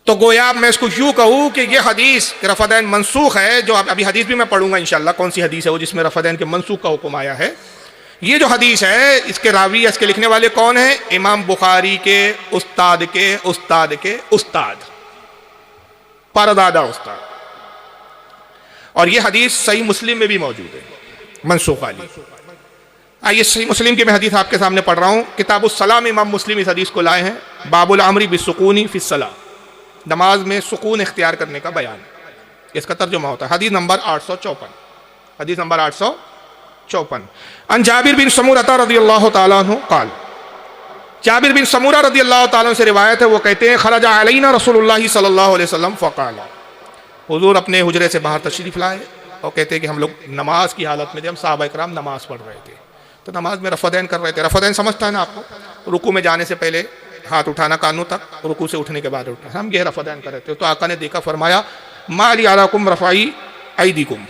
तो गोया मैं इसको यूँ कहूँ कि ये हदीस रफ़दैन मनसूख है, जो अभी हदीस भी मैं पढ़ूंगा इंशाल्लाह कौन सी हदीस है वो जिसमें रफ़दैन के मनसूख का हुक्म आया है। ये जो हदीस है इसके रावी इसके लिखने वाले कौन है? इमाम बुखारी के उस्ताद के उस्ताद के उस्ताद, परदादा उस्ताद। और ये हदीस सही मुस्लिम में भी मौजूद है मनसूख वाली। आइए सही मुस्लिम की मैं हदीस आपके सामने पढ़ रहा हूँ। किताबुस्सलाम इमाम मुस्लिम इस हदीस को लाए हैं। बाबुल अमरी बिस्सुकूनी फिस्सला, नमाज में सुकून इख्तियार करने का बयान, इसका तर्जुमा होता है। हदीस नंबर 854, हदीस नंबर 854। अन जाबिर बिन समूरा रज़ियल्लाहु ताला अन्हु क़ाल, जाबिर बिन समूरा रज़ियल्लाहु ताला से रिवायत है, वो कहते हैं खरजा अलैना रसूलुल्लाह सल्लल्लाहु अलैहि वसल्लम फ़क़ाला, हुज़ूर अपने हुजरे से बाहर तशरीफ़ लाए और कहते हैं कि हम लोग नमाज की हालत में थे, हम सहाबा इकराम नमाज पढ़ रहे थे, तो नमाज में रफ़दैन कर रहे थे। रफ़दैन समझता है ना आपको, रुकू में जाने से पहले हाथ उठाना कानों तक, रुकू से उठने के बाद उठना, हम ये रफ़दैन कर रहे थे। तो आका ने देखा, फरमाया माली अलाकुम रफ़ाई ऐदीकुम,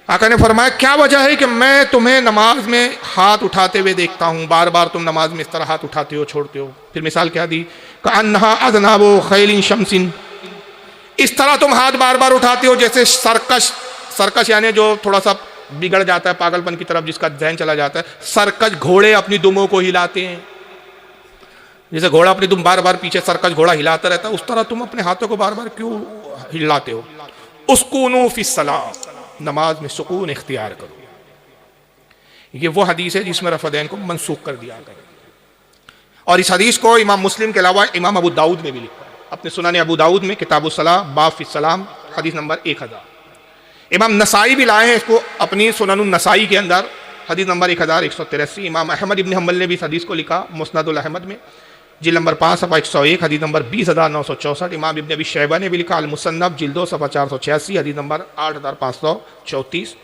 आका ने फरमाया क्या वजह है कि मैं तुम्हें नमाज में हाथ उठाते हुए देखता हूँ, बार बार तुम नमाज में इस तरह हाथ उठाते हो छोड़ते हो। फिर मिसाल क्या दी, कअन्नहा अज़नाबु खैलिन शम्सिन, इस तरह तुम हाथ बार बार उठाते हो जैसे सरकश, सरकश यानी जो थोड़ा सा बिगड़ जाता है पागलपन की तरफ, जिसका ज़हन चला जाता है, सरकश घोड़े अपनी दुमों को हिलाते हैं, जैसे घोड़ा अपनी दुम बार बार पीछे सरकश घोड़ा हिलाता रहता है, उस तरह तुम अपने हाथों को बार बार क्यों हिलाते हो। उसकूनु फिस्सलाह, नमाज में सुकून इख्तियार करो। ये वो हदीस है जिसमें रफ़दैन को मनसूख कर दिया गया। और इस हदीस को इमाम मुस्लिम के अलावा इमाम अबू दाऊद ने भी लिखा अपने सुनाने अबू दाऊद में, किताबुस्सलाह बाब फिस्सलाम, हदीस नंबर 1000। इमाम नसाई भी लाए हैं इसको अपनी सुननुन नसाई के अंदर, हदीस नंबर 1183। इमाम अहमद इब्न हम्बल ने भी इस हदीस को लिखा मुस्नदुल अहमद में, जिल्द नंबर 5 सफ़ा 101, हदीस नंबर 20964। इमाम इब्न अबी शैबा ने भी लिखा अल मुसन्नफ जिल्द 2 सफ़ा 486, हदीस नंबर 8534।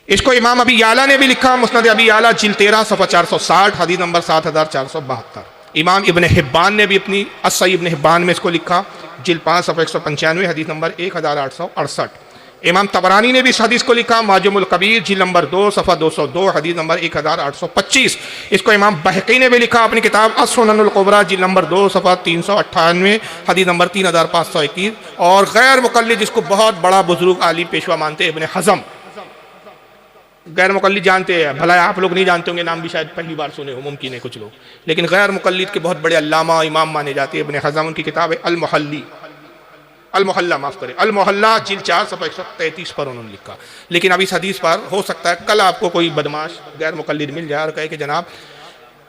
इसको इमाम अबी याला ने भी लिखा मुस्नद अबी याला जिल्द 13 सफ़ा 460, हदीस नंबर 7472। इमाम इब्न हिब्बान ने भी अपनी अस्सही इब्न हिब्बान में इसको लिखा जिल्द 5 सफ़ा 195, हदीस नंबर 1868। इमाम तबरानी ने भी इस हदीस को लिखा माजमुल कबीर जिल्द नंबर 2 सफ़ा 202, हदीस नंबर 1825। इसको इमाम बहकी ने भी लिखा अपनी किताब अस-सुननुल कुबरा जिल्द नंबर 2 सफ़ा 398, हदीस नंबर 3521। और गैर मुक़ल्लिद, जिसको बहुत बड़ा बुजुर्ग आलिम पेशवा मानते हैं, इब्न हज़म, गैर मुक़ल्लिद जानते हैं, भला आप लोग नहीं जानते होंगे, नाम भी शायद पहली बार सुने हो, मुमकिन है कुछ लोग, लेकिन गैर मुक़ल्लिद के बहुत बड़े अल्लामा इमाम माने जाते हैं इब्न हज़म। उनकी किताब है अल-मुहल्ला, माफ़ करें, अल-मुहल्ला जिल्द 4 सफ़ा 133 पर उन्होंने लिखा। लेकिन अब इस हदीस पर हो सकता है कल आपको कोई बदमाश गैर मुक़ल्लिद मिल जाए और कहे कि जनाब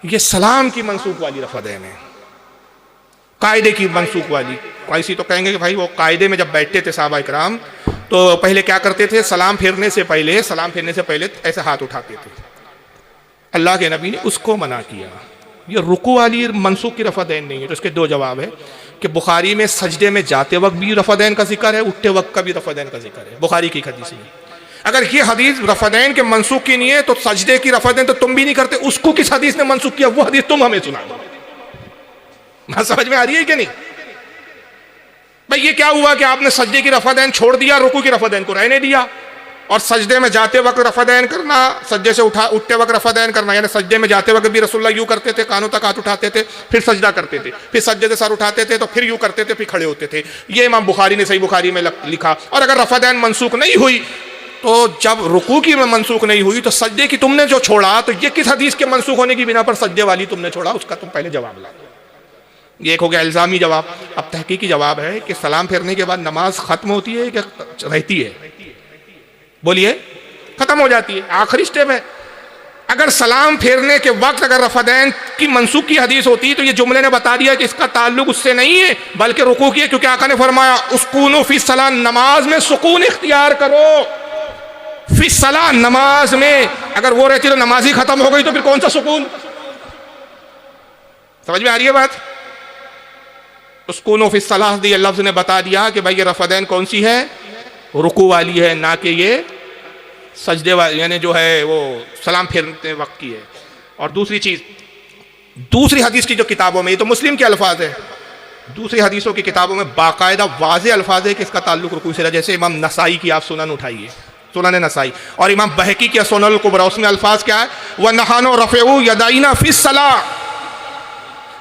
ये सलाम की मनसूख वाली रफ़दैन है, कायदे की मनसूख वाली। ऐसी तो कहेंगे कि भाई वो कायदे में जब बैठते थे सहाबा इकराम तो पहले क्या करते थे, सलाम फेरने से पहले ऐसे हाथ उठाते थे। अल्लाह के नबी ने उसको मना किया। ये रुकू वाली मनसूख की रफ़दैन नहीं है। तो इसके दो जवाब है कि बुखारी में सजदे में जाते वक्त भी रफ़दैन का जिक्र है, उठते वक्त का भी रफ़दैन का जिक्र है बुखारी की हदीस में। अगर ये हदीस रफ़दैन के मनसूख की नहीं है तो सजदे की रफ़दैन तो तुम भी नहीं करते, उसको किस हदीस ने मनसूख किया, वो हदीस तुम हमें सुना दो। बात समझ में आ रही है कि नहीं भाई? ये क्या हुआ कि आपने सजदे की रफ़दैन छोड़ दिया, रुकू की रफ़दैन को रहने दिया, और सजदे में जाते वक्त रफ़दैन करना, सजदे से उठते वक्त रफ़दैन करना, यानी सजदे में जाते वक्त भी रसूलुल्लाह यूँ करते थे, कानों तक हाथ उठाते थे, फिर सजदा करते थे, फिर सजदे से सर उठाते थे, तो फिर यूँ करते थे, फिर खड़े होते थे। ये इमाम बुखारी ने सही बुखारी में लिखा। और अगर रफ़दैन मनसूख नहीं हुई तो जब रुकू की मनसूख नहीं हुई तो सजदे की तुमने जो छोड़ा, तो ये किस हदीस के मनसूख होने की बिना पर सजदे वाली तुमने छोड़ा, उसका तुम पहले जवाब ला दो। ये एक हो गया इल्ज़ामी जवाब। अब तहकीकी जवाब है कि सलाम फेरने के बाद नमाज ख़त्म होती है कि रहती है? बोलिए, ख़त्म हो जाती है, आखिरी स्टेप है। अगर सलाम फेरने के वक्त अगर रफ़दैन की मनसूख की हदीस होती तो ये जुमले ने बता दिया कि इसका ताल्लुक उससे नहीं है बल्कि रुकू की है, क्योंकि आका ने फरमाया उसकूनु फ़िस्सलाह, नमाज में सुकून इख्तियार करो। फ़िस्सलाह, नमाज में अगर वो रहती तो नमाज ही ख़त्म हो गई तो फिर कौन सा सुकून? समझ में आ रही है बात? उसकूनु फ़िस्सलाह दिए लफ्ज़ ने बता दिया कि भाई ये रफ़दैन कौन सी है, रुकू वाली है, ना कि ये सजदे वाली, यानी जो है वो सलाम फेरते वक्त की है। और दूसरी चीज़, दूसरी हदीस की जो किताबों में, ये तो मुस्लिम के अल्फाज है, दूसरी हदीसों की किताबों में बाकायदा वाज़े अल्फाज है कि इसका ताल्लुक रुकू से है। जैसे इमाम नसाई की आप सुनन उठाइए, सुनन नसाई, और इमाम बहकी की सुनन कुबरा, उसमें अल्फाज क्या है, व नहानो रफ़ेउ यदाइना फ़िस्सलाह,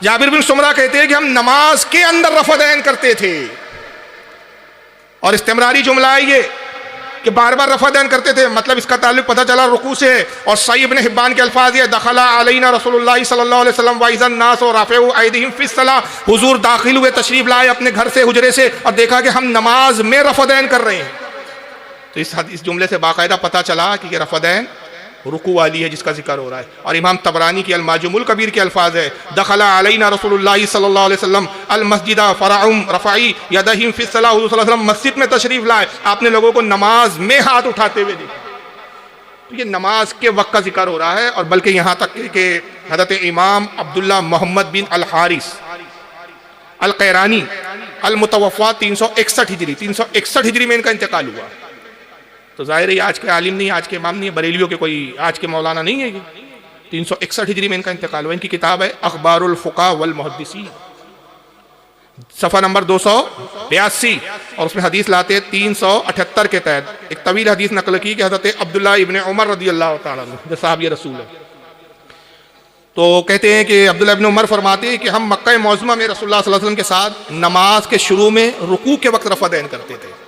जाबिर बिन सुमरा कहते हैं कि हम नमाज के अंदर रफ़दैन करते थे। और इस्तिमरारी जुमला है ये कि बार बार रफ़दैन करते थे, मतलब इसका ताल्लुक पता चला रुकू से। और सही इब्न हिब्बान के अल्फाज ये दखला अलैना रसूलुल्लाह सल्लल्लाहु अलैहि वसल्लम वाइज़न नास और राफ़िउ ऐदिहिम फ़िस्सला, हुजूर दाखिल हुए, तशरीफ लाए अपने घर से, हुजरे से, और देखा कि हम नमाज में रफ़दैन कर रहे हैं। तो इस जुमले से बाकायदा पता चला कि ये रफ़दैन रुकू वाली है जिसका जिक्र हो रहा है। और इमाम तबरानी की अल-माजुमुल कबीर के अल्फाज है दखला अलैना रसूलुल्लाह सल्लल्लाहु अलैहि वसल्लम अल मस्जिदा फरअम रफ़ाई यदहिम फ़िस सलाह, हुज़ूर सल्लल्लाहु अलैहि वसल्लम मस्जिद में तशरीफ लाए, आपने लोगों को नमाज में हाथ उठाते हुए देखा। तो ये नमाज के वक्त का जिक्र हो रहा है। और बल्कि यहाँ तक कि हज़रत इमाम अब्दुल्ला मोहम्मद बिन अल हारिस अल कैरानी अल मुतवफ़ा 361 हिजरी 361 हिजरी में इनका इंतकाल हुआ। तो ज़ाहिर है आज के आलिम नहीं, आज के इमाम नहीं है, बरेलियों के कोई आज के मौलाना नहीं है ये। 361 हिजरी में इनका इंतकाल हुआ। इनकी किताब है अखबारुल फुक़हा वल मुहद्दिसीन, सफ़ा नंबर 282, और उसमें हदीस लाते 378 के तहत एक तवील हदीस नकल की कि हज़रत अब्दुल्ला इब्न उमर रज़ियल्लाहु ताला अन्हु जो साहब रसूल है, तो कहते हैं कि अब्दुल्ला इब्न उमर फरमाते हैं कि हम मक्का मौज़ूमा में रसूलुल्लाह सल्लल्लाहु अलैहि वसल्लम के साथ नमाज के शुरू में रुकू के वक्त रफ़दैन करते थे।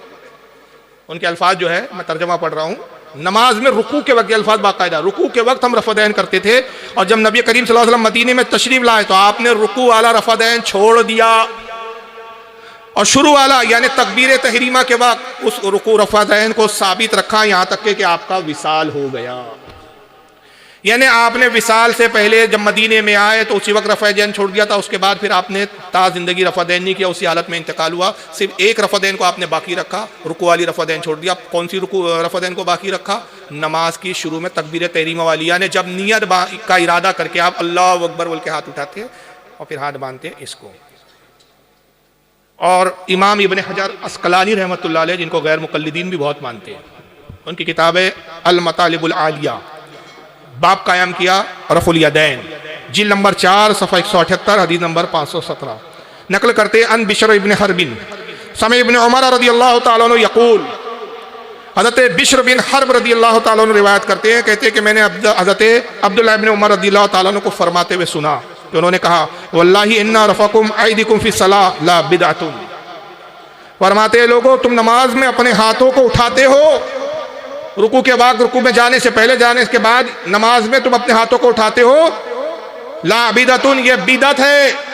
उनके अल्फाज जो है मैं तर्जमा पढ़ रहा हूँ, नमाज में रुकू के वक्त, अल्फाज बाकायदा रुकू के वक्त हम रफ़दैन करते थे। और जब नबी करीम सल्लल्लाहु अलैहि वसल्लम मदीने में तशरीफ लाए तो आपने रुकू वाला रफ़दैन छोड़ दिया और शुरू वाला यानी तकबीर तहरीमा के वक्त उस रुकू रफ़दैन को साबित रखा, यहाँ तक कि आपका विसाल हो गया। यानी आपने विसाल से पहले जब मदीने में आए तो उसी वक्त रफ़दैन छोड़ दिया था, उसके बाद फिर आपने ता ज़िंदगी रफ़दैन नहीं किया, उसी हालत में इंतकाल हुआ। सिर्फ एक रफ़दैन को आपने बाकी रखा, रुकू वाली रफ़दैन छोड़ दिया। कौन सी रुकू रफ़दैन को बाकी रखा? नमाज की शुरू में तकबीर तहरीमा वाली, यानी जब नियत का इरादा करके आप अल्लाह अकबर बोल के हाथ उठाते और फिर हाथ बांधते इसको। और इमाम इब्न हजर अस्कलानी रहमतुल्लाह अलैह, जिनको गैर मुक़ल्लिदीन भी बहुत मानते हैं, उनकी किताब है अल मतालिबुल आलिया, बाब कायम किया रफ़ुल यदैन, जिल नंबर 4 सफ़ा 178 हदीस नंबर 517 नकल करते अन बिश्र इब्न हरबिन समय इब्न उमर रज़ियल्लाहु ताला अन्हु यक़ूल, हज़रत बिश्र बिन हर्ब रज़ियल्लाहु ताला अन्हु रिवायत करते हैं, कहते हैं कि मैंने हज़रत अब्दुल्लाह इब्न उमर रज़ियल्लाहु ताला अन्हु को फरमाते हुए सुना कि उन्होंने कहा वल्लाहि इन्ना रफ़कुम ऐदिकुम फ़ी सलाह ला बिदअतुन, फरमाते हैं लोगों तुम नमाज में अपने हाथों को उठाते हो, रुकू के बाद, रुकू में जाने से पहले, जाने के बाद नमाज में तुम अपने हाथों को उठाते हो, ला बिदअतुन, ये बिदअत है।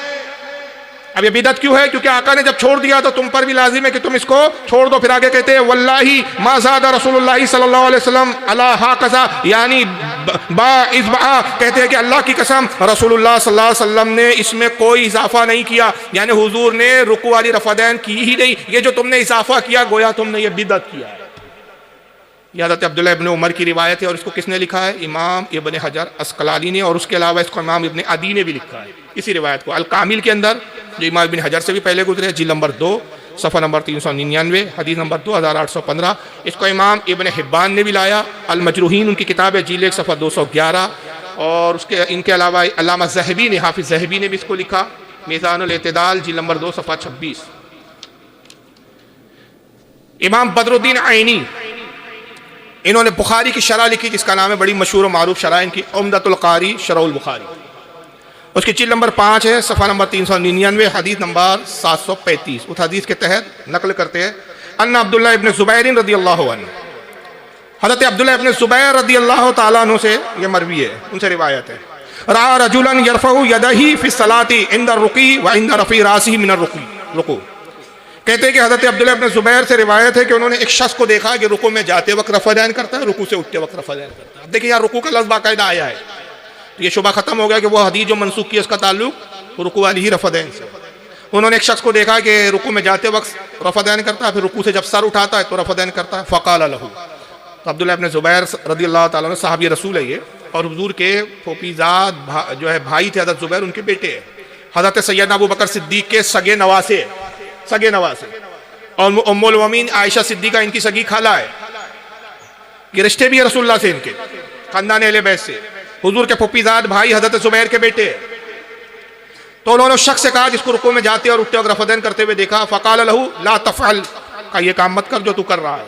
अब ये बिदअत क्यों है? क्योंकि आका ने जब छोड़ दिया तो तुम पर भी लाजिम है कि तुम इसको छोड़ दो। फिर आगे कहते हैं वल्लाही मा ज़ादा रसूलुल्लाह सल्लल्लाहु अलैहि वसल्लम अला हाकज़ा, यानी बा इज़बा, कहते हैं कि अल्लाह की कसम रसूलुल्लाह सल्लल्लाहु अलैहि वसल्लम ने इसमें कोई इजाफा नहीं किया, यानी हुजूर ने रुकू वाली रफ़दैन की ही नहीं, ये जो तुमने इजाफा किया गोया तुमने ये बिदअत किया है। यह हज़रत अब्दुल्लाह इब्न उमर की रिवायत है और इसको किसने लिखा है? इमाम इब्न हजर अस्कलानी ने, और उसके अलावा इसको इमाम इब्न अदी ने भी लिखा है इसी रिवायत को अल कामिल के अंदर, जो इमाम इब्न हजर से भी पहले गुजरे, जिल नंबर 2 सफ़ा नंबर 399 हदीस नंबर 2815। इसको इमाम इब्न हिब्बान ने भी लाया, अल मजरूहीन उनकी किताब है, जिल 1 सफ़ा 211। और उसके इनके अलावा अल्लामा ज़हबी ने, हाफिज़ ज़हबी ने भी इसको लिखा, मीज़ानुल एतदाल जिल नंबर 2 सफ़ा 26। इमाम बदरुद्दीन आइनी, इन्होंने बुखारी की शरह लिखी जिसका नाम है, बड़ी मशहूर और मारूफ शरह इनकी, उम्दतुल कारी शरहुल बुखारी, उसकी जिल्द नंबर 5 है, सफ़ा नंबर 399 हदीस नंबर 735। उस हदीस के तहत नकल करते हैं अन्ना अब्दुल्लाह इब्न ज़ुबैर रज़ियल्लाहु अन्हु, हज़रत अब्दुल्लाह इब्न ज़ुबैर रज़ियल्लाहु ताला अन्हु से ये मरवी है, उनसे रिवायत है, रा रजुलन यरफ़उ यदही फ़ी सलाती इंदा रुकी व इंदा रफ़ी रासिही मिन रुकू, कहते हैं कि हज़रत अब्दुल्लाह इब्न ज़ुबैर से रिवायत है कि उन्होंने एक शख्स को देखा कि रुकू में जाते वक्त रफ़दैन करता है, रुकू से उठते वक्त रफ़दैन करता है। अब देखिए यहाँ रुकू का लफ्ज़ बाकायदा आया है, तो ये शुबा ख़त्म हो गया कि वो हदीस जो मनसूख की उसका ताल्लुक रुकू वाली ही रफ़दैन से। उन्होंने एक शख्स को देखा कि रुकू में जाते वक्त रफ़दैन करता है, फिर रुकू से जब सर उठाता है तो रफ़दैन करता है। फ़क़ाल लहू, तो अब्दुल्लाह इब्न ज़ुबैर रज़ियल्लाहु ताला अन्हु साहबी रसूल है ये, और हुज़ूर के फोपीज़ाद जो है भाई थे हज़रत ज़ुबैर, उनके बेटे हैं, हज़रत सैयदना अबू बकर सिद्दीक़ के सगे नवासे, और उम्मुल मोमिनीन आयशा सिद्दीक़ा इनकी सगी खाला है। ये रिश्ते भी है रसूलुल्लाह से, इनके खानदान अहले बैत से, हुजूर के फुफीजाद भाई हज़रत ज़ुबैर के बेटे। तो उन्होंने उस शख्स से कहा जिसको रुकू में जाते और उठते वक्त रफ़दैन करते हुए देखा, फ़क़ाल लहू ला तफ़अल, का ये काम मत कर जो तू कर रहा है,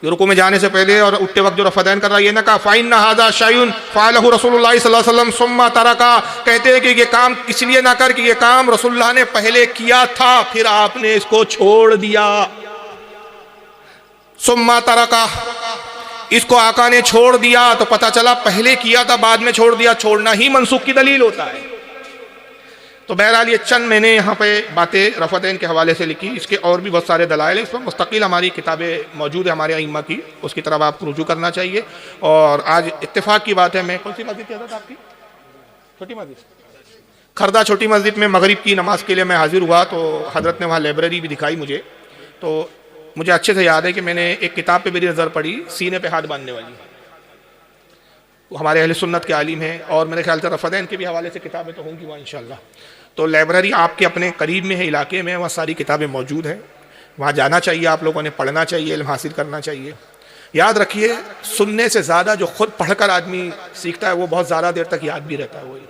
ये रुकू में जाने से पहले और उठते वक्त जो रफ़दैन कर रहा है, ये ना कहा फ़ाइन हाज़ा शैउन फ़अलहु रसूलुल्लाह सल्लल्लाहु अलैहि वसल्लम सुम्मा तरका, कहते हैं कि ये काम इसलिए ना कर कि ये काम रसूलुल्लाह ने पहले किया था फिर आपने इसको छोड़ दिया। सुम्मा तरका, इसको आका ने छोड़ दिया तो पता चला पहले किया था बाद में छोड़ दिया, छोड़ना ही मनसूख की दलील होता है। तो बहरहाल ये चंद मैंने यहाँ पे बातें रफ़दैन के हवाले से लिखी, इसके और भी बहुत सारे दलाइल हैं, इस पर मुस्तकिल हमारी किताबें मौजूद है हमारे अइम्मा की, उसकी तरफ आप रुजू करना चाहिए। और आज इत्तेफाक की बात है, मैं कौन सी मस्जिद की हज़रत आपकी छोटी मस्जिद खरदा छोटी मस्जिद में मगरिब की नमाज के लिए मैं हाजिर हुआ तो हज़रत ने वहाँ लाइब्रेरी भी दिखाई मुझे। तो मुझे अच्छे से याद है कि मैंने एक किताब पे मेरी नज़र पड़ी, सीने पे हाथ बांधने वाली, वो हमारे अहले सुन्नत के आलिम हैं और मेरे ख्याल से रफ़दैन के भी हवाले से किताबें तो होंगी वहाँ इंशाअल्लाह। तो लाइब्रेरी आपके अपने करीब में है, इलाके में, वहाँ सारी किताबें मौजूद हैं, वहाँ जाना चाहिए, आप लोगों ने पढ़ना चाहिए, इल्म हासिल करना चाहिए। याद रखिए सुनने से ज़्यादा जो खुद पढ़कर आदमी सीखता है वो बहुत ज़्यादा देर तक याद भी रहता है वही,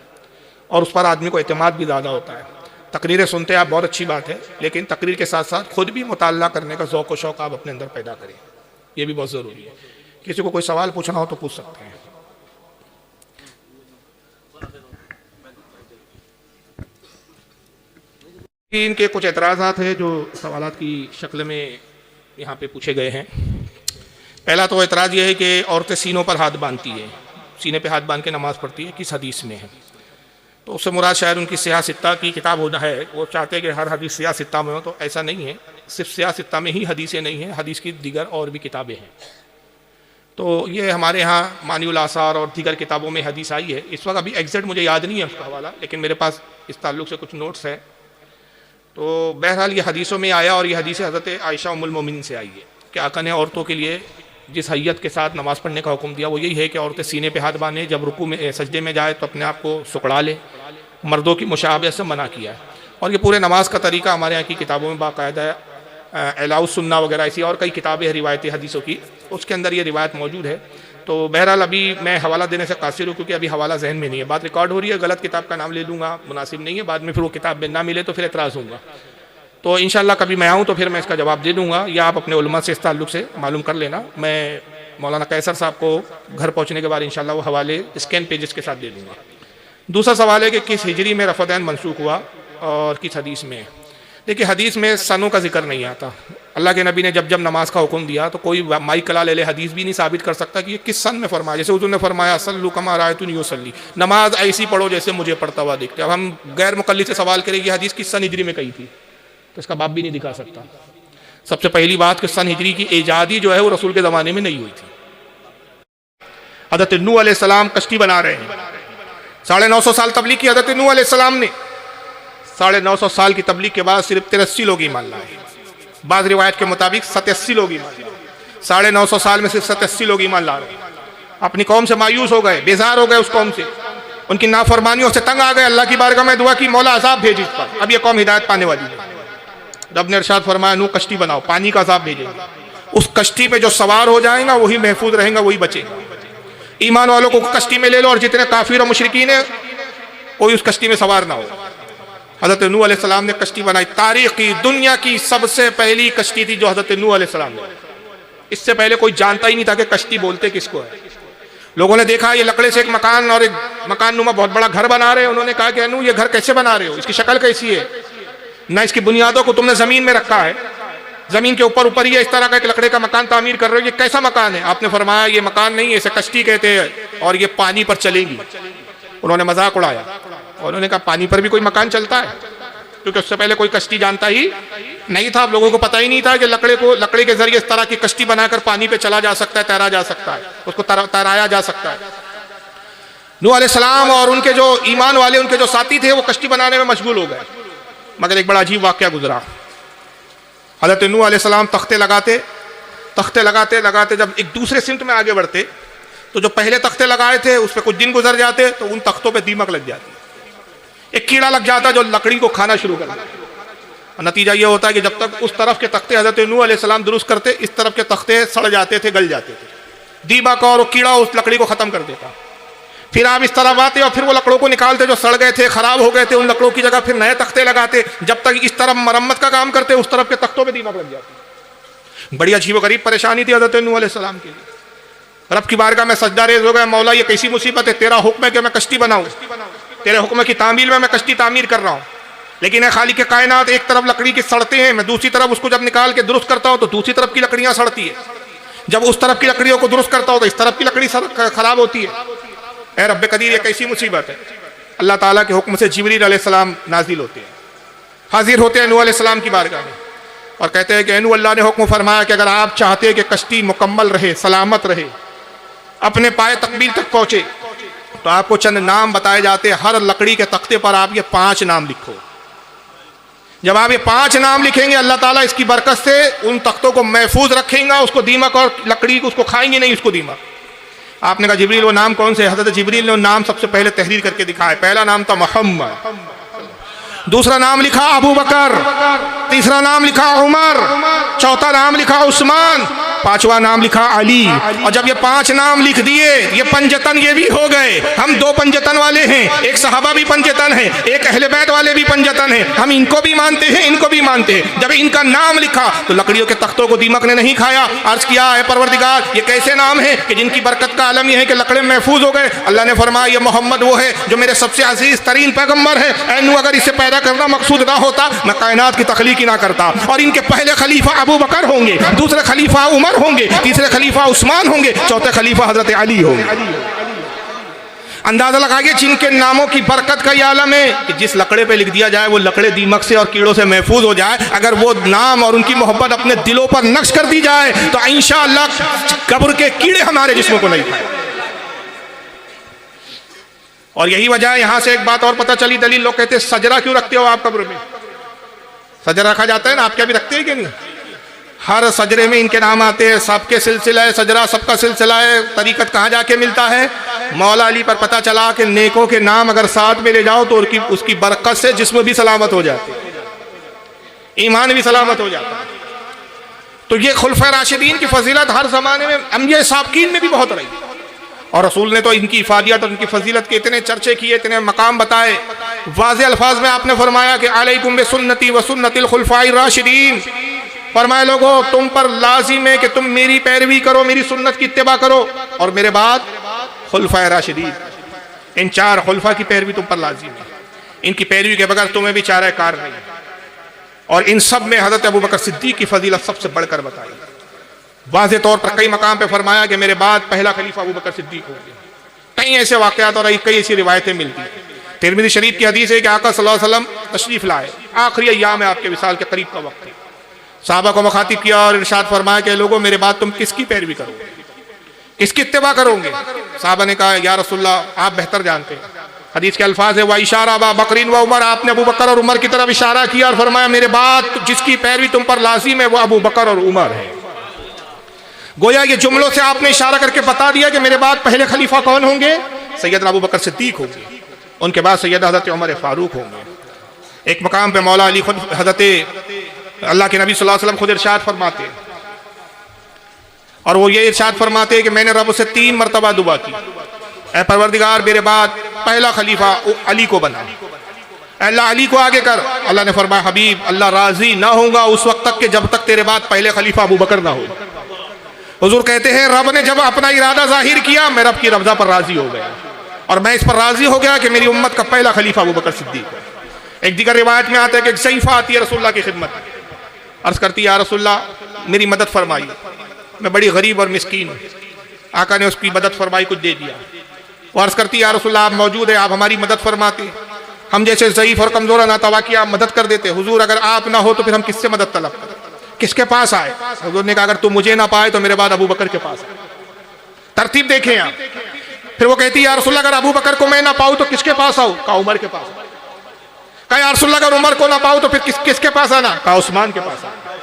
और उस पर आदमी को एतमाद भी ज़्यादा होता है। तकरीरें सुनते आप बहुत अच्छी बात है, लेकिन तकरीर के साथ साथ खुद भी मुताल्ला करने का ज़ौक़ व शौक़ आप अपने अंदर पैदा करें, ये भी बहुत ज़रूरी है। किसी को कोई सवाल पूछना हो तो पूछ सकते हैं। इनके कुछ एतराज़ात हैं जो सवालात की शक्ल में यहाँ पे पूछे गए हैं। पहला तो एतराज़ ये है कि औरतें सीनों पर हाथ बांधती हैं, सीने पे हाथ बांध के नमाज़ पढ़ती है, किस हदीस में है? तो उससे मुराद शायद उनकी सियाह सित्ता की किताब होना है, वो चाहते हैं कि हर हदीस सियाह सित्ता में हो, तो ऐसा नहीं है, सिर्फ सियाह सित्ता में ही हदीसें नहीं हैं, हदीस की दीगर और भी किताबें हैं। तो ये हमारे यहाँ मानिउल आसार और दीगर किताबों में हदीस आई है। इस वक्त अभी एग्जैक्ट मुझे याद नहीं है उसका हवाला, लेकिन मेरे पास इस ताल्लुक़ से कुछ नोट्स हैं। तो बहरहाल ये हदीसों में आया और ये हदीस हज़रत आयशा उम्मुल मोमिनीन से आई है कि आका ने औरतों के लिए जिस हैयत के साथ नमाज़ पढ़ने का हुक्म दिया वो यही है कि औरतें सीने पे हाथ बांधें, जब रुकू में सजदे में जाए तो अपने आप को सुकड़ा ले, मर्दों की मुशाबहत से मना किया है। और ये पूरे नमाज का तरीका हमारे यहाँ की किताबों में बाकायदा एलाउस सुन्ना वगैरह ऐसी और कई किताबें हैं रिवायती हदीसों की, उसके अंदर ये रिवायत मौजूद है। तो बहरहाल अभी मैं हवाला देने से कासिर हूँ क्योंकि अभी हवाला जहन में नहीं है, बात रिकॉर्ड हो रही है, गलत किताब का नाम ले लूँगा मुनासिब नहीं है, बाद में फिर वो किताब में ना मिले तो फिर एतराज़ होगा। तो इंशाअल्लाह कभी मैं आऊँ तो फिर मैं इसका जवाब दे दूँगा, या आप अपने उलमा से इस ताल्लुक़ से मालूम कर लेना। मैं मौलाना कैसर साहब को घर पहुँचने के बाद इंशाअल्लाह वो हवाले स्कैन पेजेस के साथ दे दूँगा। दूसरा सवाल है कि किस हिजरी में रफ़दैन मनसूख हुआ और किस हदीस में? देखिए हदीस में सनों का जिक्र नहीं आता। अल्लाह के नबी ने जब जब नमाज का हुक्म दिया तो कोई माई कला ले ले हदीस भी नहीं साबित कर सकता कि ये किस सन में फरमाया। जैसे हुज़ूर ने फरमाया सल्लू कमा रायतुनी युसल्ली, नमाज ऐसी पढ़ो जैसे मुझे पढ़ता हुआ दिखते। अब हम गैर मुक़ल्लिद से सवाल करें कि हदीस किस सन हिजरी में कही थी, तो इसका बाप भी नहीं दिखा सकता। सबसे पहली बात कि सन हिजरी की ईजादी जो है वो रसूल के ज़माने में नहीं हुई थी। हज़रत नूह अलैहिस्सलाम कश्ती बना रहे हैं, 950 साल तबलीग की हज़रत नूह अलैहिस्सलाम ने, 950 साल की तबलीग के बाद सिर्फ 83 लोग ईमान लाए। बाज़ रिवायत के मुताबिक 87 लोग ईमान लाए। 950 साल में सिर्फ 87 लोग ईमान ला रहे हैं। अपनी कौम से मायूस हो गए, बेजार हो गए, उस कौम से उनकी नाफरमानियों से तंग आ गए। अल्लाह की बारगाह में दुआ की मौला अज़ाब भेज इस पर, अब यह कौम हिदायत पाने वाली है। रब ने इरशाद फरमाया नूह कश्ती बनाओ, पानी का अज़ाब भेजेगा, उस कश्ती पे जो सवार हो जाएगा वही महफूज रहेगा, वही बचेगा। ईमान वालों को कश्ती में ले लो और जितने काफिर और मुशरिकीन है कोई उस कश्ती में सवार ना हो। हज़रत नूह अलैहिस्सलाम ने कश्ती बनाई, तारीख़ की दुनिया की सबसे पहली कश्ती थी जो हज़रत नूह अलैहिस्सलाम ने। इससे पहले कोई जानता ही नहीं था कि कश्ती बोलते किसको है। लोगों ने देखा ये लकड़े से एक मकान और एक मकान नुमा बहुत बड़ा घर बना रहे हैं। उन्होंने कहा कि नूह ये घर कैसे बना रहे हो, इसकी शक्ल कैसी है, ना इसकी बुनियादों को तुमने ज़मीन में रखा है, ज़मीन के ऊपर ऊपर ही इस तरह का एक लकड़े का मकान तामीर कर रहे हो, ये कैसा मकान है? आपने फरमाया ये मकान नहीं है, इसे कश्ती कहते हैं और ये पानी पर चलेगी। उन्होंने मजाक उड़ाया और उन्होंने कहा पानी पर भी कोई मकान चलता है, क्योंकि उससे पहले कोई कश्ती जानता ही नहीं था। लोगों को पता ही नहीं था कि लकड़े के जरिए इस तरह की कश्ती बनाकर पानी पे चला जा सकता है, तैरा जा सकता है, उसको तैराया जा सकता है। नूह अलैहिस्सलाम और उनके जो ईमान वाले उनके जो साथी थे वो कश्ती बनाने में मशगूल हो गए, मगर एक बड़ा अजीब वाक़या गुजरा। हज़रत नूह अलैहिस्सलाम तख्ते लगाते लगाते जब एक दूसरे सिमत में आगे बढ़ते तो जो पहले तख्ते लगाए थे उस पर कुछ दिन गुजर जाते तो उन तख्तों पे दीमक लग जाती, एक कीड़ा लग जाता जो लकड़ी को खाना शुरू कर देता। नतीजा ये होता है कि जब तक उस तरफ के तख्ते हज़रत नूह अलैहिस्सलाम दुरुस्त करते, इस तरफ के तख्ते सड़ जाते थे, गल जाते थे। दीमक और कीड़ा उस लकड़ी को ख़त्म कर देता। फिर आप इस तरफ आते और फिर वो लकड़ों को निकालते जो सड़ गए थे, ख़राब हो गए थे, उन लकड़ों की जगह फिर नए तख्ते लगाते। जब तक इस तरफ मरम्मत का काम करते उस तरफ के तख्तों पे दीमक लग जाती। बड़ी अजीब गरीब परेशानी थी हज़रत नूह अलैहिस्सलाम के लिए। रब की बारगाह में सजदा रेज़ हो गया, मौला ये कैसी मुसीबत है, तेरा हुक्म है कि मैं कश्ती बनाऊं, तेरे हुक्म की तामील में मैं कश्ती तामीर कर रहा हूँ, लेकिन खालिक के कायनात एक तरफ लकड़ी की सड़ते हैं, मैं दूसरी तरफ उसको जब निकाल के दुरुस्त करता हूँ तो दूसरी तरफ की लकड़ियाँ सड़ती है, जब उस तरफ की लकड़ियों को दुरुस्त करता हूँ तो इस तरफ की लकड़ी खराब होती है। ए रब्बे कदीर ये कैसी मुसीबत है। अल्लाह ताला के हुक्म से जिब्रील अलैहिस्सलाम नाजिल होते हैं, हाजिर होते हैं नूह अलैहिस्सलाम की बारगाह में और कहते हैं कि नूह अल्लाह ने हुक्म फरमाया कि अगर आप चाहते हैं कि कश्ती मुकम्मल रहे, सलामत रहे, अपने पाए तकमील तक पहुंचे, तो आपको चंद नाम बताए जाते हैं। हर लकड़ी के तख्ते पर आप ये 5 नाम लिखो। जब आप ये 5 नाम लिखेंगे अल्लाह ताला इसकी बरकत से उन तख्तों को महफूज रखेगा, उसको दीमक और लकड़ी को उसको खाएंगे नहीं, उसको दीमक। आपने कहा जिब्रील वो नाम कौन से? हज़रत जिब्रील ने वो नाम सबसे पहले तहरीर करके दिखाया। पहला नाम था मोहम्मद, दूसरा नाम लिखा अबू बकर, तीसरा नाम लिखा उमर, चौथा नाम लिखा उस्मान, पांचवा नाम लिखा अली। और जब ये 5 नाम लिख दिए, ये पंजतन ये भी हो गए। हम 2 पंजतन वाले हैं, एक सहाबा भी पंजतन है, एक अहले बैत वाले भी पंजतन है। हम इनको भी मानते हैं, इनको भी मानते हैं। जब इनका नाम लिखा तो लकड़ियों के तख्तों को दीमक ने नहीं खाया। अर्ज किया है परवरदिगार ये कैसे नाम है कि जिनकी बरकत का आलम यह है कि लकड़े महफूज हो गए। अल्लाह ने फरमाया ये मोहम्मद वो है जो मेरे सबसे अजीज तरीन पैगम्बर है। ऐनू अगर इसे पैदा करना मकसूद ना होता मैं कायनात की तख्लीक ही ना करता। और इनके पहले खलीफा अबू बकर होंगे, दूसरे खलीफा उमर होंगे, तीसरे खलीफा उस्मान होंगे, चौथे खलीफा हजरत अली होंगे। अंदाजा लगाइए जिनके नामों की बरकत का यह आलम है कि जिस लकड़े पे लिख दिया जाए वो लकड़े दीमक से और कीड़ों से महफूज हो जाए। अगर वो नाम और उनकी मोहब्बत अपने दिलों पर नक्श कर दी जाए तो इंशाअल्लाह कब्र के कीड़े हमारे जिस्मों को नहीं खाए। और यही वजह है, यहां से एक बात और पता चली दलील। लोग कहते हैं सजरा क्यों रखते हो आप कब्र में? सजरा रखा जाता है ना, आप क्या भी रखते हैं कि नहीं? हर सजरे में इनके नाम आते हैं, सबके सिलसिला है सजरा, सबका सिलसिला है। तरीकत कहाँ जाके मिलता है? मौला अली पर पता चला कि नेकों के नाम अगर साथ में ले जाओ तो उसकी बरकत से जिस्म भी सलामत हो जाते हैं, ईमान भी सलामत हो जाता है। तो ये खुलफा राशिदीन की फजीलत हर जमाने में, अंबिया साबकीन में भी बहुत रही। और रसूल ने तो इनकी इफादियत और इनकी फजीलत के इतने चर्चे किए, इतने मकाम बताए। वाज़े अल्फाज में आपने फरमाया कि अलैकुम बिसुन्नती व सुन्नतिल खुलफाए राशिदीन। फरमाए लोगो तुम पर लाजिम है कि तुम मेरी पैरवी करो, मेरी सुन्नत की इत्तिबा करो और मेरे बाद खुलफाए राशिदीन, इन 4 खुलफा की पैरवी तुम पर लाजिम है। इनकी पैरवी के बगैर तुम्हें भी चारा कार नहीं। और इन सब में हजरत अबू बकर सिद्दीक की फजीलत सबसे बढ़कर बताई। वाज़े तौर पर कई मकाम पे फरमाया कि मेरे बाद पहला खलीफा अबू बकर सिद्दीक होंगे। कई ऐसे वाक़यात और कई ऐसी रिवायतें मिलती हैं। तिरमिज़ी शरीफ की हदीस है कि आका सल्लल्लाहु अलैहि वसल्लम तशरीफ लाए, आखिरी अय्याम में आपके विसाल के करीब का वक्त है। साहबा को मुखातिब किया और इरशाद फरमाया कि लोगों मेरे बाद तुम किसकी पैरवी करोगे, किसकी इत्तिबा करोगे? साहबा ने कहा या रसूलल्लाह आप बेहतर जानते हैं। हदीस के अल्फाज है व इशारा व बकरीन व उमर। आपने अबू बकर और उमर की तरफ इशारा किया और फरमाया मेरे बाद जिसकी पैरवी तुम पर लाजिम है वो अबू बकर और उमर है। गोया ये जुमलों से आपने इशारा करके बता दिया कि मेरे बाद पहले खलीफा कौन होंगे? सैयदना अबू बकर सिद्दीक होंगे, उनके बाद सैयदना हज़रत उमर फारूक होंगे। एक मकाम पे मौला अली खुद हज़रत अल्लाह के नबी सल्लल्लाहु अलैहि वसल्लम खुद इरशाद फरमाते हैं और वो ये इरशाद फरमाते हैं कि मैंने रब से 3 मरतबा दुआ की, ऐ परवरदिगार मेरे बाद पहला खलीफा अली को बना, अल्लाह अली को आगे कर। अल्लाह ने फरमाया हबीब अल्लाह राजी ना होगा उस वक्त तक कि जब तक तेरे बाद पहले खलीफा अबू बकर ना हो। हुजूर कहते हैं रब ने जब अपना इरादा जाहिर किया मैं रब की रज़ा पर राजी हो गया और मैं इस पर राजी हो गया कि मेरी उम्मत का पहला खलीफा अबू बकर सिद्दीक है। एक दीगर रिवायत में आता है कि एक ज़ईफ़ा आती है रसूलुल्लाह की खिदमत में, अर्ज़ करती है या रसूलुल्लाह मेरी मदद फरमाई, मैं बड़ी गरीब और मिस्कीन हूँ। आका ने उसकी मदद फरमाई, कुछ दे दिया। वो अर्ज़ करती है या रसूलुल्लाह आप मौजूद है, आप हमारी मदद फरमाते, हम जैसे ज़ईफ़ और कमज़ोर नातवा की आप मदद कर देते। हुजूर अगर आप ना हो तो फिर हम किससे मदद तलब करें, किसके पास आए? हुजूर ने कहा अगर तू मुझे ना पाए तो मेरे बाद अबू बकर के पास आए। तरतीब देखें आप। फिर वो कहती है या रसूलुल्लाह अगर अबू बकर को मैं ना पाऊँ तो किसके पास आऊँ? कहा उमर के पास। कहा या रसूलुल्लाह अगर उमर को ना पाऊँ तो फिर किसके पास आना? कहा उस्मान के पास आना।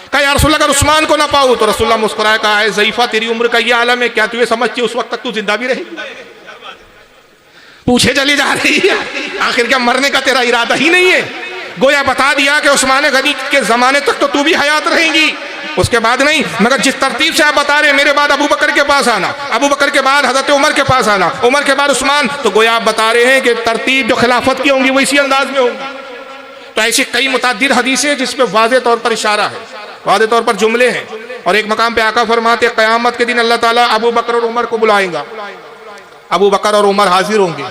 कहा या रसूलुल्लाह अगर उस्मान को ना पाऊँ तो रसूलुल्लाह मुस्कुराए कहा है ज़ईफ़ा तेरी उम्र का ये आलम है, क्या तू ये समझती है उस वक्त तक तू जिंदा भी रहेगी? पूछे चली जा रही है, आखिर क्या मरने का तेरा इरादा ही नहीं है? गोया बता दिया कि उस्मान गनी के ज़माने तक तो तू भी हयात रहेंगी, उसके बाद नहीं। मगर जिस तरतीब से आप बता रहे मेरे बाद अबू बकर के पास आना, अबू बकर के बाद हज़रत उमर के पास आना, उमर के बाद उस्मान, तो गोया आप बता रहे हैं कि तरतीब जो खिलाफत की होंगी वो इसी अंदाज में होंगी। तो ऐसी कई मुतअद्दिद हदीसें जिस पर वाज़े तौर पर इशारा है, वाज़े तौर पर जुमले हैं और एक मकाम पे आका फरमाते क़यामत के दिन अल्लाह ताला अबू बकर और उमर को बुलाएगा। अबू बकर और उमर हाजिर होंगे,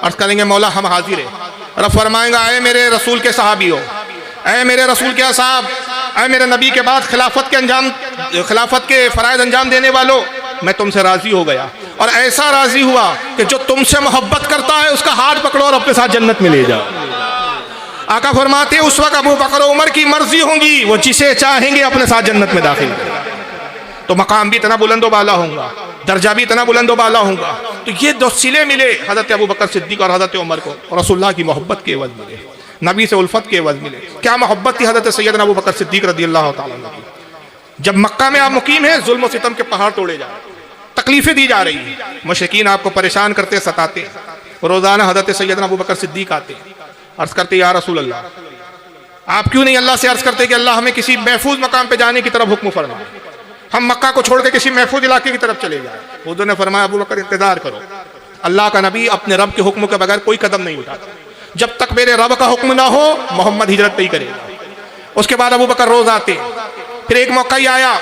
अर्ज करेंगे मौला हम हाजिर हैं। रब फरमाएंगा अय मेरे रसूल के सहाबियों, अय मेरे रसूल के असहाब, अय मेरे नबी के बाद खिलाफत के फ़राइज़ अंजाम देने वालों, मैं तुमसे राज़ी हो गया और ऐसा राज़ी हुआ कि जो तुमसे मोहब्बत करता है उसका हाथ पकड़ो और अपने साथ जन्नत में ले जाओ। आका फरमाते उस वक्त अबू बकर और उमर की मर्जी होगी, वो जिसे चाहेंगे अपने साथ जन्नत में दाखिल करेंगे। तो मकाम भी इतना बुलंदो बाला होगा, दर्जा भी इतना बुलंदो बाला होगा। तो ये दो सिले मिले हज़रत अबू बकर सिद्दीक़ और हज़रत उमर को, रसूलुल्लाह की मोहब्बत के एवज़ मिले, नबी से उल्फत के एवज़ मिले। क्या मोहब्बत थी हज़रत सैयदना अबू बकर सिद्दीक़ रज़ियल्लाहु ताला अन्हु की। जब मक्का में आप मुकीम हैं, जुल्म और सितम के पहाड़ तोड़े जा रहे, तकलीफें दी जा रही हैं, मुशरिकीन आपको परेशान करते सताते। रोज़ाना हज़रत सैयदना अबू बकर सिद्दीक़ आते, अर्ज़ करते या रसूल अल्लाह आप क्यों नहीं अल्लाह से अर्ज़ करते कि अल्लाह हमें किसी महफूज मकाम पे जाने की तरफ हुक्म फरमाए, हम मक्का को छोड़ के किसी महफूज इलाके की तरफ चले जाए। हुज़ूर ने फरमाया अबू बकर इंतज़ार करो, अल्लाह का नबी अपने रब के हुक्म के बगैर कोई कदम नहीं उठाता। जब तक मेरे रब का हुक्म ना हो मोहम्मद हिजरत नहीं करेगा। उसके बाद अबू बकर रोज़ आते। फिर एक मौका ही आया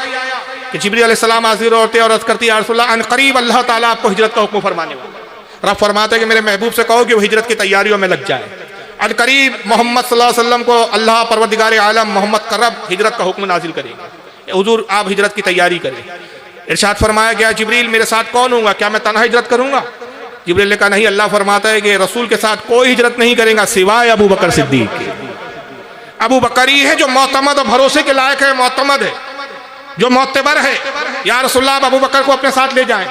कि जिब्रील अलैहिस्सलाम हाजिर होते और अर्ज़ करती या रसूलल्लाह अन क़रीब अल्लाह ताला आपको हिजरत का हुक्म फरमाने वाला। रब फरमाते कि मेरे महबूब से कहो कि वो हिजरत की तैयारियों में लग जाए। अन क़रीब मोहम्मद सल्लल्लाहु अलैहि वसल्लम को अल्लाह परवरदिगार आलम मोहम्मद का रब हिजरत का हुक्म नाजिल करेगा, हुजूर आप हिजरत की तैयारी करें। इरशाद फरमाया गया जिब्रील मेरे साथ कौन होगा, क्या मैं तन्हा हिजरत करूंगा? जिब्रील ने कहा नहीं, अल्लाह फरमाता है कि रसूल के साथ कोई हिजरत नहीं करेगा सिवाय अबू बकर सिद्दीक के। अबू बकर ही है जो मोतमद और भरोसे के लायक है, मोतमद है, जो मोतबर है। या रसूलल्लाह आप अबू बकर को अपने साथ ले जाएं।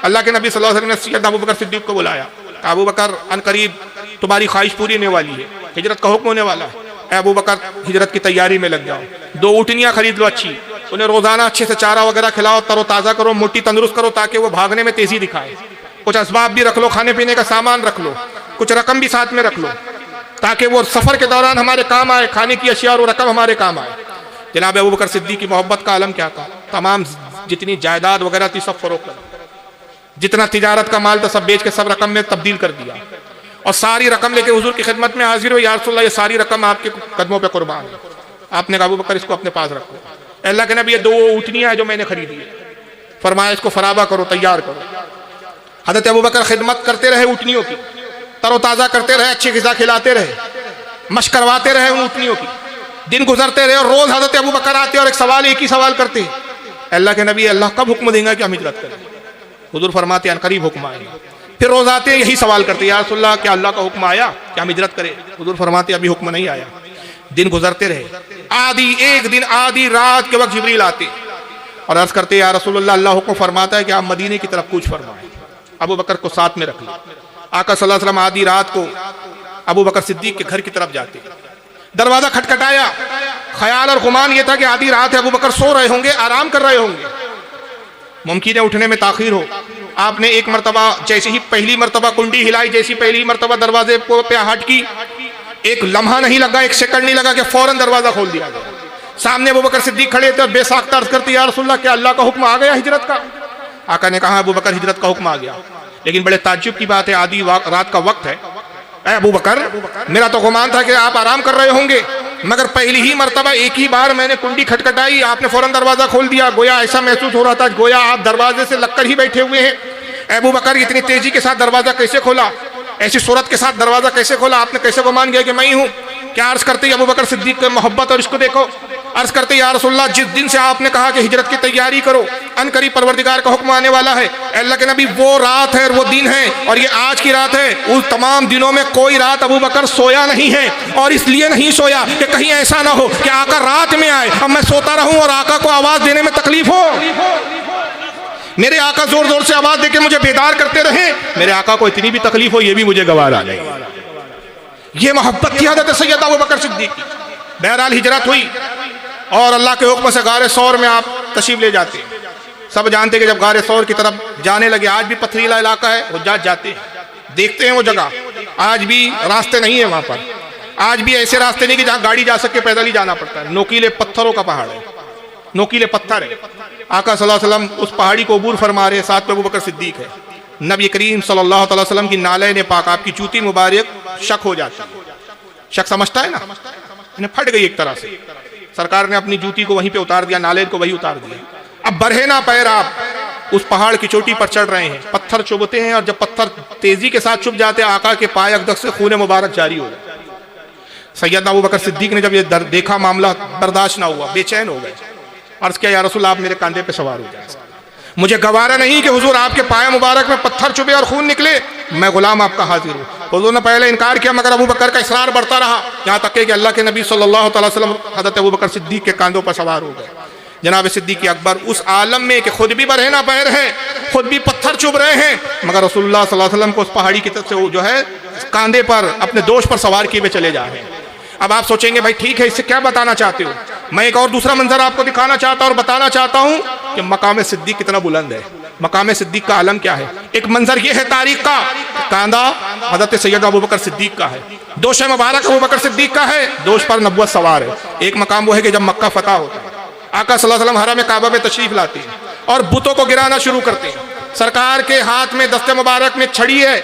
अल्लाह के नबी सल्लल्लाहु अलैहि वसल्लम ने सैयदना अबू बकर सिद्दीक को बुलाया, अबू बकर अन करीब तुम्हारी ख्वाहिश पूरी होने वाली है, हिजरत का हुक्म होने वाला है। अबू बकर हिजरत की तैयारी में लग जाओ, 2 ऊँटनियाँ खरीद लो अच्छी, उन्हें रोज़ाना अच्छे से चारा वगैरह खिलाओ, तरोताज़ा करो, मोटी तंदुरुस्त करो ताकि वो भागने में तेज़ी दिखाए। कुछ असबाब भी रख लो, खाने पीने का सामान रख लो, कुछ रकम भी साथ में रख लो ताकि वो सफ़र के दौरान हमारे काम आए, खाने की अशिया और रकम हमारे काम आए। जनाब अबू बकर सिद्दीक़ की मोहब्बत का आलम क्या था, तमाम जितनी जायदाद वगैरह थी सब फरोख्त कर, जितना तिजारत का माल था सब बेच के सब रकम में तब्दील कर दिया और सारी रकम लेके हुजूर की खिदमत में हाजिर हो। या रसूलल्लाह ये सारी रकम आपके कदमों पे कुर्बान है। आपने कहा अबू बकर इसको अपने पास रखो। अल्लाह के नबी ये 2 ऊँटनियाँ हैं जो मैंने खरीदी है, फरमाया इसको फराबा करो, तैयार करो। हज़रत अबू बकर खिदमत करते रहे ऊँटनियों की, तरोताज़ा करते रहे, अच्छी ग़िज़ा खिलाते रहे, मशक करवाते रहे उन ऊँटनियों की। दिन गुजरते रहे और रोज़ हज़रत अबू बकर आते और एक ही सवाल करते, अल्लाह के नबी अल्लाह कब हुक्म देंगे कि हम हिजरत करें? हुजूर फरमाते अन करीब हुक्म आएगा। फिर रोज़ आते यही सवाल करते या रसूलल्लाह क्या अल्लाह का हुक्म आया कि हम हिजरत करें? हुजूर फरमाते अभी हुक्म नहीं आया। दिन गुजरते रहे, एक दिन आधी रात के वक्त जिब्रील आते और अर्ज़ करते या रसूलल्लाह अल्लाह हुक्म फरमाता है कि आप मदीने की तरफ कूच फरमाएं, अबू बकर को साथ में रख लो। आका सल्लल्लाहु अलैहि वसल्लम आधी रात को अबू बकर सिद्दीक के घर की तरफ जाते, दरवाज़ा खटखटाया, ख्याल और गुमान ये था कि आधी रात है, अबू बकर सो रहे होंगे, आराम कर रहे होंगे, मुमकिन है उठने में ताख़ीर हो। आपने एक मरतबा जैसे ही पहली मरतबा कुंडी हिलाई, जैसी पहली मरतबा दरवाजे पे हट की, एक लम्हा नहीं लगा, एक सेकंड नहीं लगा कि फौरन दरवाज़ा खोल दिया गया। सामने अबू बकर सिद्दीक खड़े थे और बेसाख्ता अर्ज़ करते या रसूलल्लाह क्या अल्लाह का हुक्म आ गया हिजरत का? आका ने कहा अबू बकर हिजरत का हुक्म आ गया, लेकिन बड़े ताज्जुब की बात है आधी रात का वक्त है। अबू बकर मेरा तो गुमान था कि आप आराम कर रहे होंगे, मगर पहली ही मरतबा एक ही बार मैंने कुंडी खटखटाई, आपने फौरन दरवाज़ा खोल दिया। गोया ऐसा महसूस हो रहा था गोया आप दरवाजे से लगकर ही बैठे हुए हैं। अबू बकर इतनी तेज़ी के साथ दरवाज़ा कैसे खोला, ऐसी सूरत के साथ दरवाज़ा कैसे खोला, आपने कैसे गुमान किया कि मैं ही हूँ? क्या अर्ज़ करते अबू बकर सिद्दीक की मोहब्बत और इसको देखो। अर्ज़ करते या रसूलल्लाह जिस दिन से आपने कहा कि हिजरत की तैयारी करो, अनकरीब परवरदिगार का हुक्म आने वाला है, अल्लाह के नबी वो रात है और वो दिन है और ये आज की रात है। उस तमाम दिनों में कोई रात अबू बकर सोया नहीं है और इसलिए नहीं सोया कि कहीं ऐसा ना हो कि आका रात में आए, अब मैं सोता रहूं और आका को आवाज़ देने में तकलीफ हो। मेरे आका जोर जोर से आवाज़ देकर मुझे बेदार करते रहे, मेरे आका को इतनी भी तकलीफ हो ये भी मुझे गवार आ जाए। ये मोहब्बत थी हज़रत सैयदना अबू बकर सिद्दीक की। बहरहाल हिजरत हुई और अल्लाह के हुक्म से गारे सौर में आप तशरीफ़ ले जाते। सब जानते कि जब गारे सौर की तरफ जाने लगे, आज भी पथरीला इलाका है, हुज्जाज जाते हैं, देखते हैं वो जगह, आज भी रास्ते नहीं है वहाँ पर, आज भी ऐसे रास्ते नहीं कि जहाँ गाड़ी जा सके, पैदल ही जाना पड़ता है। नोकीले पत्थरों का पहाड़ है, नोकीले पत्थर है। आका सल्लल्लाहु अलैहि वसल्लम उस पहाड़ी को अबूर फरमा रहे, साथ में अबू बकर सिद्दीक है। नबी करीम सल्लल्लाहु अलैहि वसल्लम की नाले पाक, आपकी जूती मुबारक शक हो जाती है। शक समझता है ना, इन्हें फट गई एक तरह से। सरकार ने अपनी जूती को वहीं पे उतार दिया, नाले को वही उतार दिया। अब बरहे ना पैर आप उस पहाड़ की चोटी पर चढ़ रहे हैं, पत्थर चुभते हैं, और जब पत्थर तेजी के साथ चुभ जाते हैं आका के पाए अकदक से खून मुबारक जारी हो जाता है। सैयदना अबू बकर सिद्दीक ने जब ये देखा मामला बर्दाश्त ना हुआ, बेचैन हो गए, अर्ज किया या रसूल आप मेरे कंधे पे सवार हो जाए, मुझे गवारा नहीं कि हुजूर आपके पाए मुबारक में पत्थर चुभे और खून निकले, मैं गुलाम आपका हाजिर हूँ। हुजूर ने पहले इनकार किया, मगर अबू बकर का इसरार बढ़ता रहा, यहाँ तक कि अल्लाह के नबी सल्लल्लाहु अलैहि वसल्लम हज़रत अबू बकर सिद्दीक के कंधों पर सवार हो गए। जनाब सिद्दीक अकबर उस आलम में कि खुद भी बरहना पैर है, खुद भी पत्थर चुभ रहे हैं, मगर रसूलुल्लाह सल्लल्लाहु अलैहि वसल्लम को उस पहाड़ी की तरफ से वो जो है कंधे पर अपने दोष पर सवार किए हुए चले जा रहे हैं। अब आप सोचेंगे भाई ठीक है, इससे क्या बताना चाहते हो? मैं एक और दूसरा मंजर आपको दिखाना चाहता हूँ और बताना चाहता हूँ कि मकाम सिद्दीक कितना बुलंद है, मकाम सिद्दीक का आलम क्या है। एक मंजर ये है तारीख का, कांधा हज़रत सैयद अबू बकर सिद्दीक का है, दोष मुबारक अबू बकर सिद्दीक का है, दोष पर नबुव्वत सवार है। एक मकाम वो है कि जब मक्का फतह होता है, आका सल्लल्लाहु अलैहि वसल्लम हरम काबा में तशरीफ लाते हैं और बुतों को गिराना शुरू करते हैं। सरकार के हाथ में दस्ते मुबारक में छड़ी है,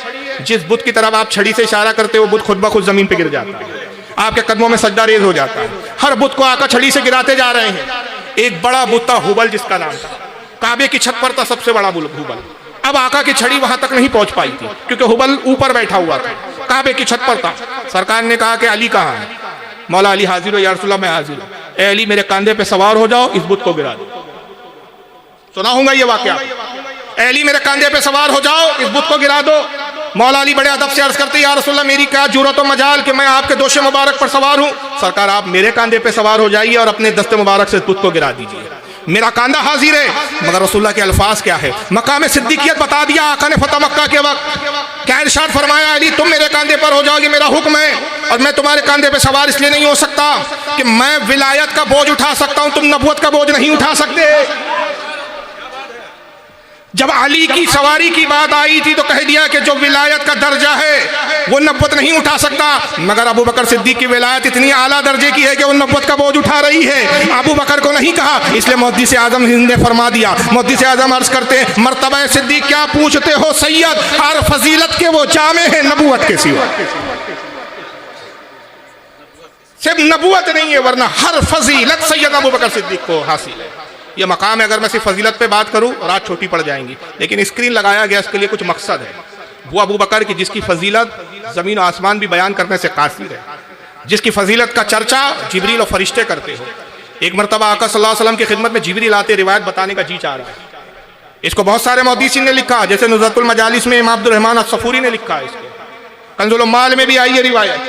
जिस बुत की तरफ आप छड़ी से इशारा करते हो वो बुत खुद ब खुद जमीन पे गिर जाता है, आपके कदमों में सजदा रेज हो जाता है। हर बुत को आका छड़ी से गिराते जा रहे हैं। एक बड़ा बुत था हुबल, जिसका नाम था, काबे की छत पर था सबसे बड़ा हुबल। अब आका की छड़ी वहां तक नहीं पहुंच पाई थी क्योंकि हुबल ऊपर बैठा हुआ था, काबे की छत पर था। सरकार ने कहा कि अली कहाँ है? मौला अली हाजिर हो या रसूल अल्लाह, मैं हाजिर हूँ। ए अली मेरे कंधे पे सवार हो जाओ, इस बुत को गिरा दो। सुना होगा ये वाकया, ए अली मेरे कंधे पे सवार हो जाओ, इस बुत को गिरा दो। मौला अली बड़े अदब से अर्ज करते या रसूल अल्लाह मेरी क्या जुरत व मजाल कि मैं आपके दोषे मुबारक पर सवार हूँ। सरकार आप मेरे कंधे पे सवार हो जाइए और अपने दस्ते मुबारक से बुत को गिरा दीजिए, मेरा कांधा हाजिर है। मगर रसूलुल्लाह के अल्फाज क्या है? मकाम सिद्दीकियत बता दिया आका ने फतह मक्का के वक्त। क्या इरशाद फरमाया? अली तुम मेरे कंधे पर हो जाओगे, मेरा हुक्म है, और मैं तुम्हारे कंधे पे सवार इसलिए नहीं हो सकता कि मैं विलायत का बोझ उठा सकता हूं, तुम नबूवत का बोझ नहीं उठा सकते। जब अली की सवारी की बात आई थी तो कह दिया कि जो विलायत का दर्जा है वो नबूवत नहीं उठा सकता, मगर अबू बकर सिद्दीक की विलायत इतनी आला दर्जे की है कि वो नबूवत का बोझ उठा रही है। अबू बकर को नहीं कहा, इसलिए मुहद्दिस आज़म हिंद ने फरमा दिया। मुहद्दिस आज़म अर्ज करते हैं मर्तबा सिद्दीक क्या पूछते हो सैयद, हर फजीलत के वो जामे हैं नबूवत के सिवा। सिर्फ नबूवत नहीं है वरना हर फजीलत सैयद अबू बकर सिद्दीक को हासिल है। ये मकाम है, अगर मैं सिर्फ फजीलत पे बात करूं रात छोटी पड़ जाएंगी, लेकिन स्क्रीन लगाया गया इसके लिए कुछ मकसद है। वो अबू बकर की जिसकी फजीलत ज़मीन और आसमान भी बयान करने से कासिर है, जिसकी फजीलत का चर्चा जिब्रील और फरिश्ते करते हो। एक मरतबा आका सल्लल्लाहु अलैहि वसल्लम की खिदमत में जिब्रील आते, रिवायत बताने का जी चाह रहा है। इसको बहुत सारे मुहद्दिसीन ने लिखा, जैसे नुज़रतुल मजालिस में इमाम अब्दुर रहमान अस-सफूरी ने लिखा है, इसको कंजुल उम्माल में भी आई है रिवायत,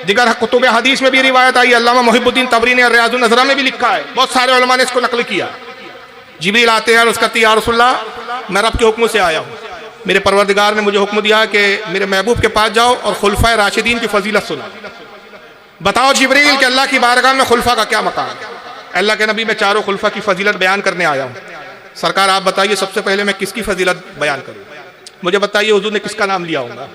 दिगर कुतुब हदीस में भी रिवायत आई, अल्लामा मुहिब्बुद्दीन तबरी ने रियाजुन नज़रा में भी लिखा है, बहुत सारे उलमा ने इसको नकल किया। जिब्रील आते हैं और उसका या रसूलल्लाह मैं रब के हुक्म से आया हूँ, मेरे परवरदिगार ने मुझे हुक्म दिया कि मेरे महबूब के पास जाओ और खुलफाए राशिदीन की फजीलत सुना। बताओ जिब्रील कि अल्लाह की बारगाह में खुलफा का क्या मकाम है? अल्लाह के नबी मैं चारों खुलफा की फजीलत बयान करने आया हूँ। सरकार आप बताइए सबसे पहले मैं किसकी फजीलत बयान करूँ? मुझे बताइए हुजूर ने किसका नाम लिया होगा?